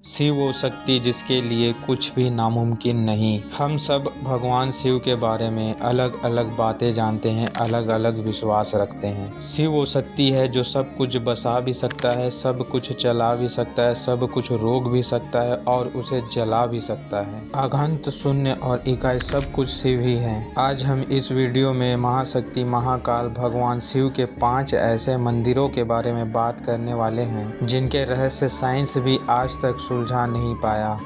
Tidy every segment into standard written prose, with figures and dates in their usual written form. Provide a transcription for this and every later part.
शिव वो शक्ति जिसके लिए कुछ भी नामुमकिन नहीं। हम सब भगवान शिव के बारे में अलग अलग बातें जानते हैं, अलग अलग विश्वास रखते हैं। शिव वो शक्ति है जो सब कुछ बसा भी सकता है, सब कुछ चला भी सकता है, सब कुछ रोक भी सकता है और उसे जला भी सकता है। अगंत शून्य और इकाई सब कुछ शिव ही है। आज हम इस वीडियो में महाशक्ति महाकाल भगवान शिव के 5 ऐसे मंदिरों के बारे में बात करने वाले हैं जिनके रहस्य साइंस भी आज तक सुलझा नहीं पाया।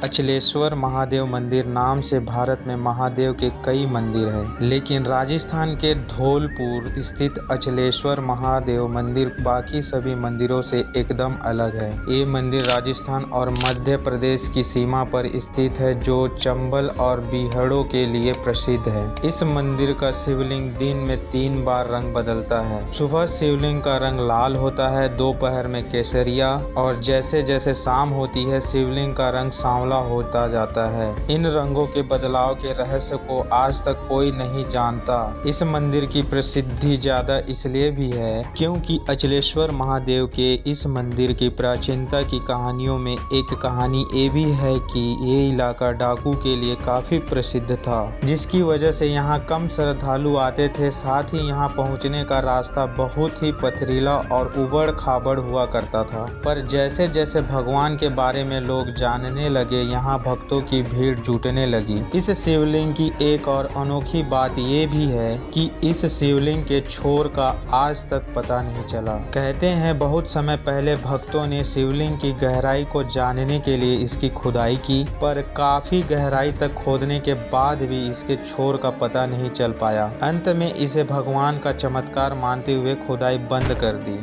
अचलेश्वर महादेव मंदिर नाम से भारत में महादेव के कई मंदिर हैं, लेकिन राजस्थान के धौलपुर स्थित अचलेश्वर महादेव मंदिर बाकी सभी मंदिरों से एकदम अलग है। ये मंदिर राजस्थान और मध्य प्रदेश की सीमा पर स्थित है, जो चंबल और बीहड़ों के लिए प्रसिद्ध है। इस मंदिर का शिवलिंग दिन में 3 बार रंग बदलता है। सुबह शिवलिंग का रंग लाल होता है, दोपहर में केसरिया और जैसे जैसे शाम होती है शिवलिंग का रंग सांवला होता जाता है। इन रंगों के बदलाव के रहस्य को आज तक कोई नहीं जानता। इस मंदिर की प्रसिद्धि ज्यादा इसलिए भी है क्योंकि अचलेश्वर महादेव के इस मंदिर की प्राचीनता की कहानियों में एक कहानी ये भी है कि ये इलाका डाकू के लिए काफी प्रसिद्ध था, जिसकी वजह से यहाँ कम श्रद्धालु आते थे। साथ ही यहाँ पहुँचने का रास्ता बहुत ही पथरीला और उबड़ खाबड़ हुआ करता था। पर जैसे जैसे भगवान के बारे में लोग जानने लगे, यहाँ भक्तों की भीड़ जुटने लगी। इस शिवलिंग की एक और अनोखी बात ये भी है कि इस शिवलिंग के छोर का आज तक पता नहीं चला। कहते हैं बहुत समय पहले भक्तों ने शिवलिंग की गहराई को जानने के लिए इसकी खुदाई की, पर काफी गहराई तक खोदने के बाद भी इसके छोर का पता नहीं चल पाया। अंत में इसे भगवान का चमत्कार मानते हुए खुदाई बंद कर दी।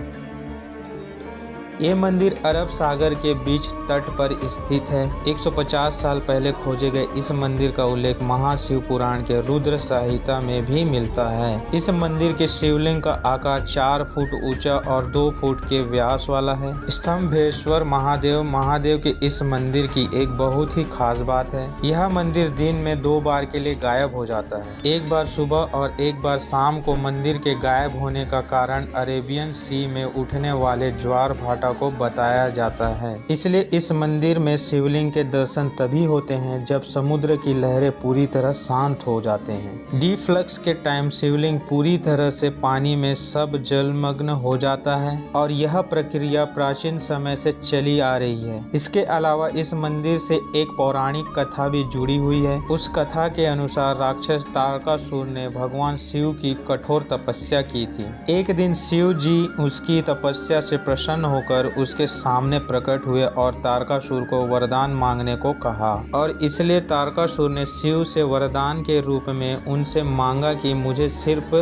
ये मंदिर अरब सागर के बीच तट पर स्थित है। 150 साल पहले खोजे गए इस मंदिर का उल्लेख महाशिव पुराण के रुद्र संहिता में भी मिलता है। इस मंदिर के शिवलिंग का आकार 4 फुट ऊंचा और 2 फुट के व्यास वाला है। स्तंभेश्वर महादेव के इस मंदिर की एक बहुत ही खास बात है। यह मंदिर दिन में 2 बार के लिए गायब हो जाता है, एक बार सुबह और एक बार शाम को। मंदिर के गायब होने का कारण अरेबियन सी में उठने वाले ज्वार भाटा को बताया जाता है। इसलिए इस मंदिर में शिवलिंग के दर्शन तभी होते हैं जब समुद्र की लहरें पूरी तरह शांत हो जाते हैं। डिफ्लक्स के टाइम शिवलिंग पूरी तरह से पानी में सब जलमग्न हो जाता है और यह प्रक्रिया प्राचीन समय से चली आ रही है। इसके अलावा इस मंदिर से एक पौराणिक कथा भी जुड़ी हुई है। उस कथा के अनुसार राक्षस तारकासुर ने भगवान शिव की कठोर तपस्या की थी। एक दिन शिव जी उसकी तपस्या से प्रसन्न होकर उसके सामने प्रकट हुए और तारकासुर को वरदान मांगने को कहा, और इसलिए तारकासुर ने शिव से वरदान के रूप में उनसे मांगा कि मुझे सिर्फ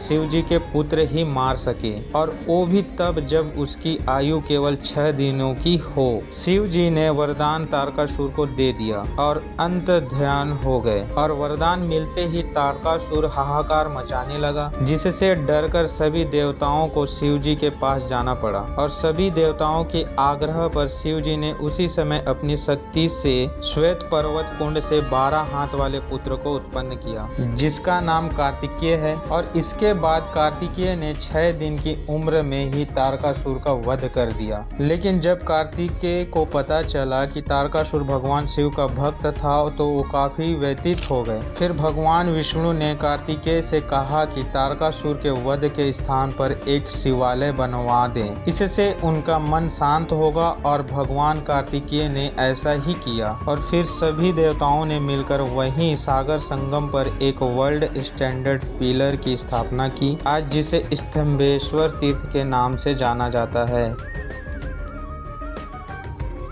शिव जी के पुत्र ही मार सके, और वो भी तब जब उसकी आयु केवल 6 दिनों की हो। शिव जी ने वरदान तारकासुर को दे दिया और अंत ध्यान हो गए, और वरदान मिलते ही तारकासुर हाहाकार मचाने लगा, जिससे डरकर सभी देवताओं को शिव जी के पास जाना पड़ा। और सभी देवताओं के आग्रह पर शिव जी ने उसी समय अपनी शक्ति से श्वेत पर्वत कुंड से 12 हाथ वाले पुत्र को उत्पन्न किया, जिसका नाम कार्तिकेय है। और इसके बाद कार्तिकेय ने 6 दिन की उम्र में ही तारकासुर का वध कर दिया। लेकिन जब कार्तिकेय को पता चला कि तारकासुर भगवान शिव का भक्त था तो वो काफी व्यथित हो गए। फिर भगवान विष्णु ने कार्तिकेय से कहा कि तारकासुर के वध के स्थान पर एक शिवालय बनवा दें, इससे उनका मन शांत होगा। और भगवान कार्तिकेय ने ऐसा ही किया, और फिर सभी देवताओं ने मिलकर वहीं सागर संगम पर एक वर्ल्ड स्टैंडर्ड पिलर की स्थापना की, आज जिसे स्तंभेश्वर तीर्थ के नाम से जाना जाता है।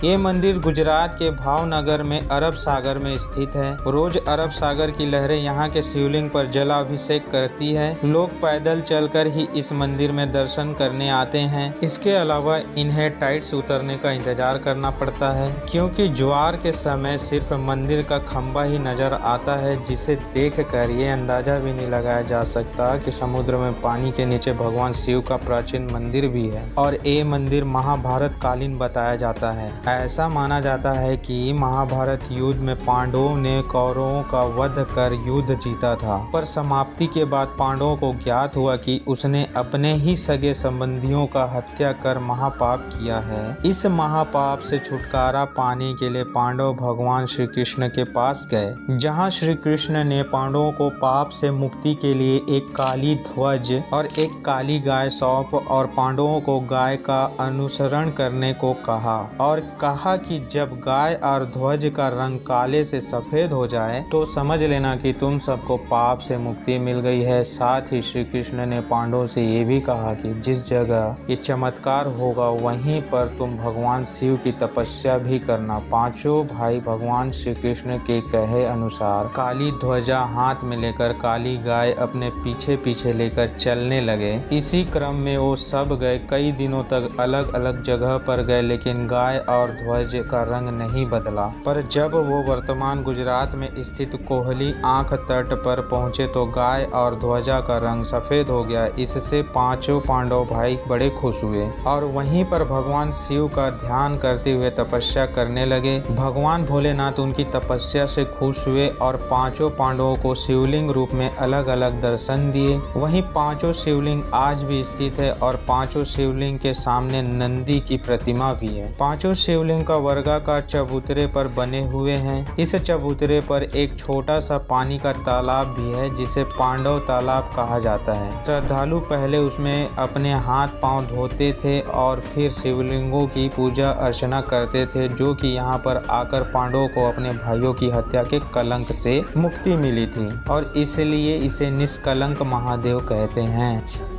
ये मंदिर गुजरात के भावनगर में अरब सागर में स्थित है। रोज अरब सागर की लहरें यहाँ के शिवलिंग पर जलाभिषेक करती है। लोग पैदल चलकर ही इस मंदिर में दर्शन करने आते हैं। इसके अलावा इन्हें टाइट्स उतरने का इंतजार करना पड़ता है, क्योंकि ज्वार के समय सिर्फ मंदिर का खंभा ही नजर आता है, जिसे देखकर ये अंदाजा भी नहीं लगाया जा सकता कि समुद्र में पानी के नीचे भगवान शिव का प्राचीन मंदिर भी है। और ये मंदिर महाभारत कालीन बताया जाता है। ऐसा माना जाता है कि महाभारत युद्ध में पांडवों ने कौरवों का वध कर युद्ध जीता था, पर समाप्ति के बाद पांडवों को ज्ञात हुआ कि उसने अपने ही सगे संबंधियों का हत्या कर महापाप किया है। इस महापाप से छुटकारा पाने के लिए पांडव भगवान श्री कृष्ण के पास गए, जहां श्री कृष्ण ने पांडवों को पाप से मुक्ति के लिए एक काली ध्वज और एक काली गाय सौंप और पांडवों को गाय का अनुसरण करने को कहा और कहा कि जब गाय और ध्वज का रंग काले से सफेद हो जाए तो समझ लेना कि तुम सबको पाप से मुक्ति मिल गई है। साथ ही श्री कृष्ण ने पांडवों से ये भी कहा कि जिस जगह ये चमत्कार होगा वहीं पर तुम भगवान शिव की तपस्या भी करना। पांचों भाई भगवान श्री कृष्ण के कहे अनुसार काली ध्वजा हाथ में लेकर काली गाय अपने पीछे पीछे लेकर चलने लगे। इसी क्रम में वो सब गए, कई दिनों तक अलग अलग जगह पर गए, लेकिन गाय और ध्वज का रंग नहीं बदला। पर जब वो वर्तमान गुजरात में स्थित कोहली आंख तट पर पहुंचे तो गाय और ध्वजा का रंग सफेद हो गया। इससे पांचों पांडव भाई बड़े खुश हुए और वहीं पर भगवान शिव का ध्यान करते हुए तपस्या करने लगे। भगवान भोलेनाथ उनकी तपस्या से खुश हुए और पांचों पांडवों को शिवलिंग रूप में अलग अलग दर्शन दिए। वहीं पांचों शिवलिंग आज भी स्थित है और पांचों शिवलिंग के सामने नंदी की प्रतिमा भी है। पांचों शिवलिंग का वर्गाकार चबूतरे पर बने हुए हैं। इस चबूतरे पर एक छोटा सा पानी का तालाब भी है जिसे पांडव तालाब कहा जाता है। श्रद्धालु पहले उसमें अपने हाथ पांव धोते थे और फिर शिवलिंगों की पूजा अर्चना करते थे, जो कि यहाँ पर आकर पांडवों को अपने भाइयों की हत्या के कलंक से मुक्ति मिली थी और इसलिए इसे निष्कलंक महादेव कहते हैं।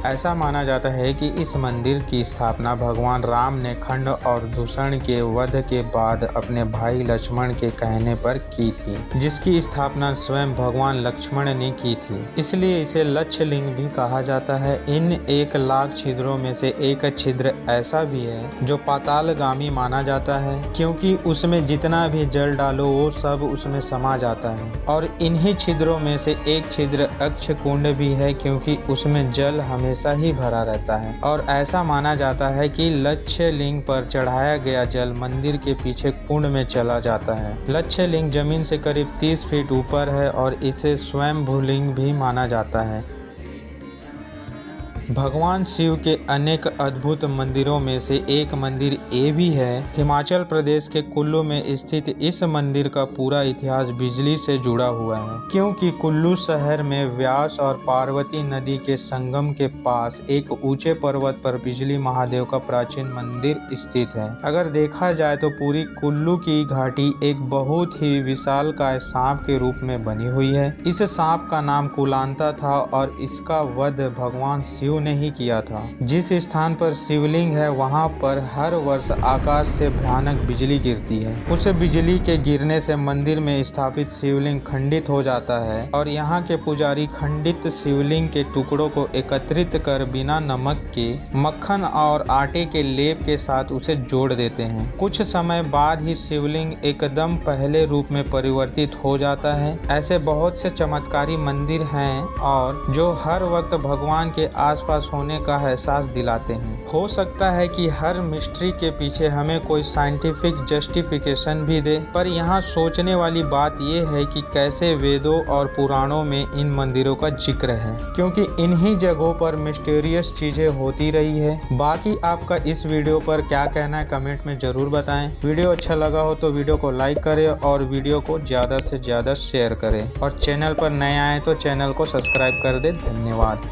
ऐसा माना जाता है कि इस मंदिर की स्थापना भगवान राम ने खंड और दूषण के वध के बाद अपने भाई लक्ष्मण के कहने पर की थी, जिसकी स्थापना स्वयं भगवान लक्ष्मण ने की थी, इसलिए इसे लक्ष्य लिंग भी कहा जाता है। इन 1,00,000 छिद्रों में से एक छिद्र ऐसा भी है जो पातालगामी माना जाता है, क्योंकि उसमें जितना भी जल डालो वो सब उसमें समा जाता है। और इन्हीं छिद्रों में से एक छिद्र अक्ष कुंड भी है, क्योंकि उसमें जल हमेशा ही भरा रहता है। और ऐसा माना जाता है कि लक्ष्य लिंग पर चढ़ाया गया जल मंदिर के पीछे कुंड में चला जाता है। लक्ष्य लिंग जमीन से करीब 30 फीट ऊपर है और इसे स्वयंभू लिंग भी माना जाता है। भगवान शिव के अनेक अद्भुत मंदिरों में से एक मंदिर ये भी है। हिमाचल प्रदेश के कुल्लू में स्थित इस मंदिर का पूरा इतिहास बिजली से जुड़ा हुआ है, क्योंकि कुल्लू शहर में व्यास और पार्वती नदी के संगम के पास एक ऊंचे पर्वत पर बिजली महादेव का प्राचीन मंदिर स्थित है। अगर देखा जाए तो पूरी कुल्लू की घाटी एक बहुत ही विशालकाय सांप के रूप में बनी हुई है। इस सांप का नाम कुलांता था और इसका वध भगवान शिव ने ही किया था। जिस स्थान पर शिवलिंग है वहां पर हर वर्ष आकाश से भयानक बिजली गिरती है। उस बिजली के गिरने से मंदिर में स्थापित शिवलिंग खंडित हो जाता है और यहाँ के पुजारी खंडित शिवलिंग के टुकड़ों को एकत्रित कर बिना नमक के मक्खन और आटे के लेप के साथ उसे जोड़ देते हैं। कुछ समय बाद ही शिवलिंग एकदम पहले रूप में परिवर्तित हो जाता है। ऐसे बहुत से चमत्कारी मंदिर हैं और जो हर वक्त भगवान के आसपास होने का एहसास दिलाते हैं। हो सकता है कि हर मिस्ट्री के पीछे हमें कोई साइंटिफिक जस्टिफिकेशन भी दे, पर यहाँ सोचने वाली बात यह है कि कैसे वेदों और पुराणों में इन मंदिरों का जिक्र है, क्योंकि इन्हीं जगहों पर मिस्टीरियस चीजें होती रही है। बाकी आपका इस वीडियो पर क्या कहना है कमेंट में जरूर बताएं। वीडियो अच्छा लगा हो तो वीडियो को लाइक करें और वीडियो को ज़्यादा से ज़्यादा शेयर करें और चैनल पर नए आए तो चैनल को सब्सक्राइब कर दें। धन्यवाद।